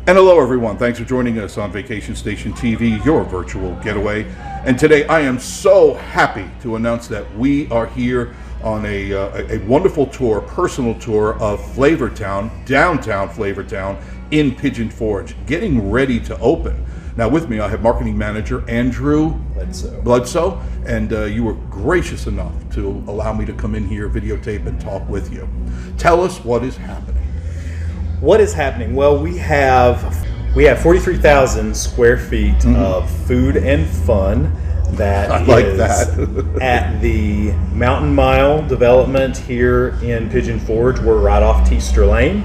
And hello everyone, thanks for joining us on Vacation Station TV, your virtual getaway. And today I am so happy to announce that we are here on a wonderful tour, personal tour of Flavortown, downtown Flavortown in Pigeon Forge, getting ready to open. Now with me I have marketing manager Andrew Bledsoe, and you were gracious enough to allow me to come in here, videotape, and talk with you. Tell us what is happening. What is happening? Well, we have 43,000 square feet of food and fun that at the Mountain Mile development here in Pigeon Forge. We're right off Teaster Lane.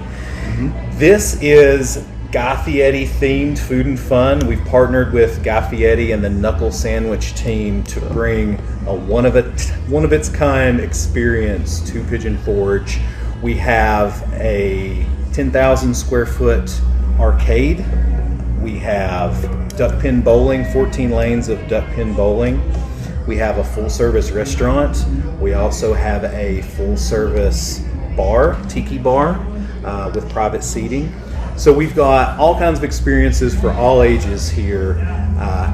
This is Guy Fieri themed food and fun. We've partnered with Guy Fieri and the Knuckle Sandwich team to bring a one of its kind experience to Pigeon Forge. We have a 10,000 square foot arcade. We have duck pin bowling, 14 lanes of duck pin bowling. We have a full service restaurant. We also have a full service bar, Tiki Bar, with private seating. So we've got all kinds of experiences for all ages here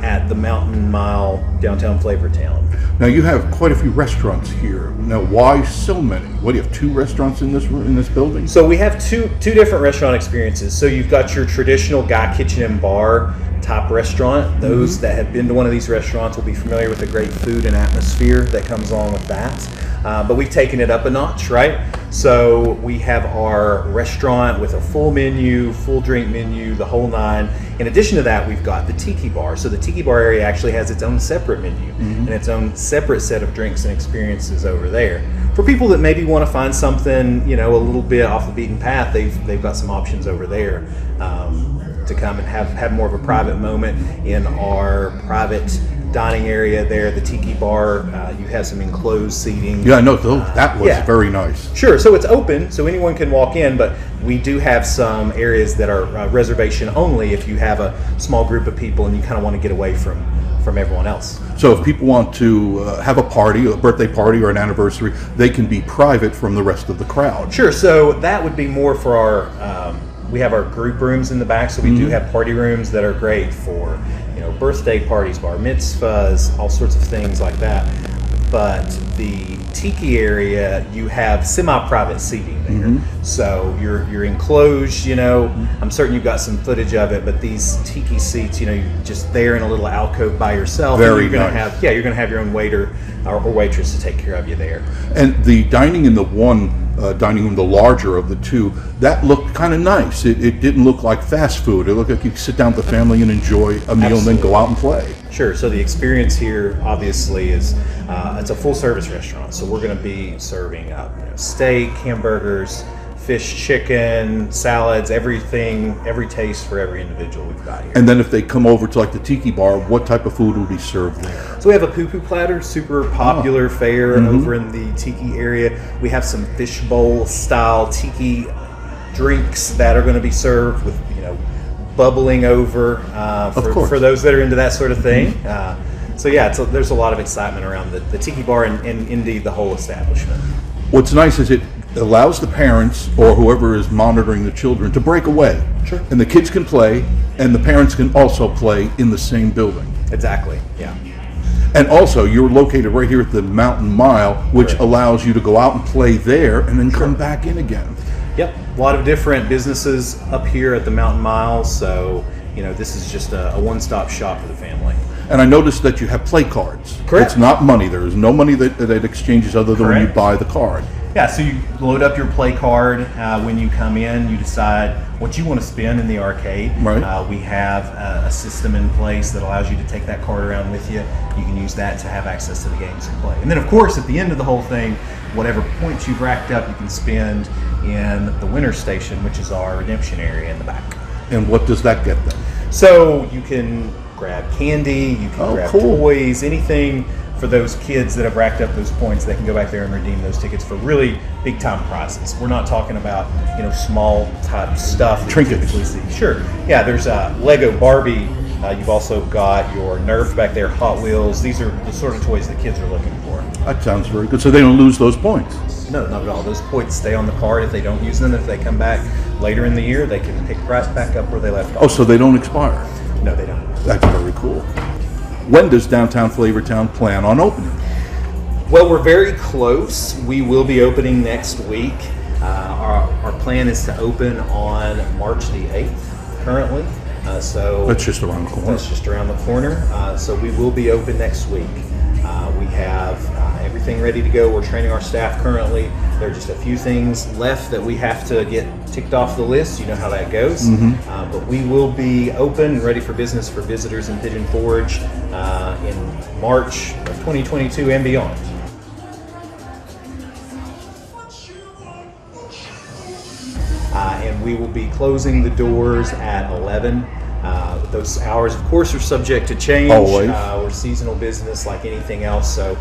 at the Mountain Mile, downtown Flavortown. Now you have quite a few restaurants here. Now why so many? What do you have, 2 restaurants in this building? So we have two different restaurant experiences. So you've got your traditional Guy Kitchen and Bar type restaurant. Those that have been to one of these restaurants will be familiar with the great food and atmosphere that comes along with that. But we've taken it up a notch, right? So we have our restaurant with a full menu, full drink menu, the whole nine. In addition to that, we've got the Tiki Bar. So the Tiki Bar area actually has its own separate menu and its own separate set of drinks and experiences over there. For people that maybe want to find something, a little bit off the beaten path, they've got some options over there to come and have more of a private moment in our private dining area there. The Tiki Bar, you have some enclosed seating. Yeah, I know, that was very nice. Sure, so it's open, so anyone can walk in, but we do have some areas that are reservation only if you have a small group of people and you kind of want to get away from everyone else. So if people want to have a party, a birthday party or an anniversary, they can be private from the rest of the crowd. Sure, so that would be more for our, we have our group rooms in the back, so we do have party rooms that are great for, birthday parties, bar mitzvahs, all sorts of things like that. But the Tiki area, you have semi-private seating there. So you're enclosed, I'm certain you've got some footage of it, but these Tiki seats, you're just there in a little alcove by yourself. Very you're nice. You're going to have your own waiter or waitress to take care of you there. And the dining in the one dining room, the larger of the two, that looked kind of nice. It didn't look like fast food. It looked like you could sit down with the family and enjoy a meal and then go out and play. Sure. So the experience here obviously is it's a full service restaurant. So we're going to be serving up steak, hamburgers, fish, chicken, salads, everything, every taste for every individual we've got here. And then if they come over to like the Tiki Bar, what type of food will be served there? So we have a poo-poo platter, super popular fare over in the Tiki area. We have some fishbowl style Tiki drinks that are going to be served with, bubbling over for those that are into that sort of thing. So yeah, there's a lot of excitement around the Tiki Bar and indeed the whole establishment. What's nice is it allows the parents or whoever is monitoring the children to break away. Sure. And the kids can play, and the parents can also play in the same building. Exactly, yeah. And also, you're located right here at the Mountain Mile, which allows you to go out and play there and then come back in again. Yep, a lot of different businesses up here at the Mountain Mile, so this is just a one-stop shop for the family. And I noticed that you have play cards. Correct. It's not money. There is no money that exchanges other than when you buy the card. Yeah, so you load up your play card. When you come in, you decide what you want to spend in the arcade. Right. We have a system in place that allows you to take that card around with you. You can use that to have access to the games and play. And then, of course, at the end of the whole thing, whatever points you've racked up, you can spend in the winner's station, which is our redemption area in the back. And what does that get them? So you can grab candy, you can grab toys, anything for those kids that have racked up those points. They can go back there and redeem those tickets for really big time prizes. We're not talking about small type stuff. Trinkets. Sure. Yeah, there's Lego Barbie. You've also got your Nerf back there, Hot Wheels. These are the sort of toys that kids are looking for. That sounds very good. So they don't lose those points. No, not at all. Those points stay on the card if they don't use them. If they come back later in the year, they can pick right back up where they left off. Oh, so they don't expire? No, they don't. That's very cool. When does Downtown Flavortown plan on opening? Well, we're very close. We will be opening next week. Our plan is to open on March the 8th currently. So That's just around the corner. That's just around the corner. So we will be open next week. We have everything ready to go. We're training our staff currently. There are just a few things left that we have to get ticked off the list. You know how that goes. But we will be open and ready for business for visitors in Pigeon Forge in March of 2022 and beyond. And we will be closing the doors at 11. Those hours, of course, are subject to change. Always. We're seasonal business like anything else. So,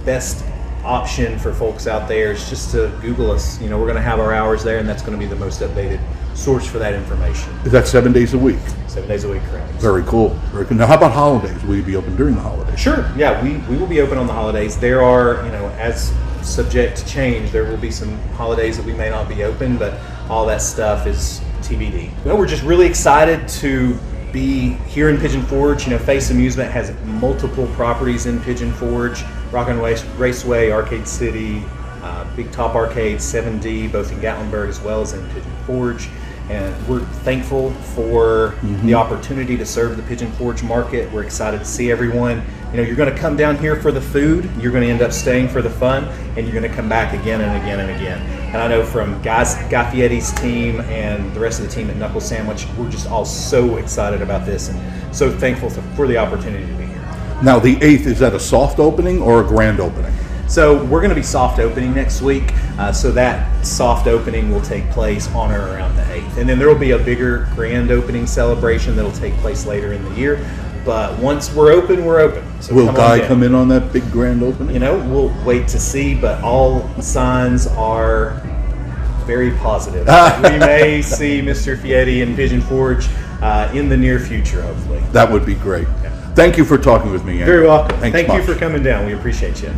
best option for folks out there is just to Google us. We're going to have our hours there, and that's going to be the most updated source for that information. Is that 7 days a week? 7 days a week, correct. Very cool. Very cool. Now, how about holidays? Will you be open during the holidays? Sure. Yeah, we will be open on the holidays. There are, as subject to change, there will be some holidays that we may not be open, but all that stuff is TBD. We're just really excited to be here in Pigeon Forge. Face Amusement has multiple properties in Pigeon Forge: Rockin' Raceway, Arcade City, Big Top Arcade, 7D, both in Gatlinburg as well as in Pigeon Forge. And we're thankful for the opportunity to serve the Pigeon Forge market. We're excited to see everyone. You're going to come down here for the food, you're going to end up staying for the fun, and you're going to come back again and again and again. And I know from Guy Fieri's team and the rest of the team at Knuckle Sandwich, we're just all so excited about this and so thankful for the opportunity to be here. Now, the 8th, is that a soft opening or a grand opening? So we're going to be soft opening next week. So that soft opening will take place on or around the 8th. And then there will be a bigger grand opening celebration that will take place later in the year. But once we're open, we're open. So Will Guy come in on that big grand opening? We'll wait to see, but all signs are very positive. We may see Mr. Fieri in Pigeon Forge in the near future, hopefully. That would be great. Yeah. Thank you for talking with me, Andrew. Very welcome. Thanks Thank much. you for coming down. We appreciate you.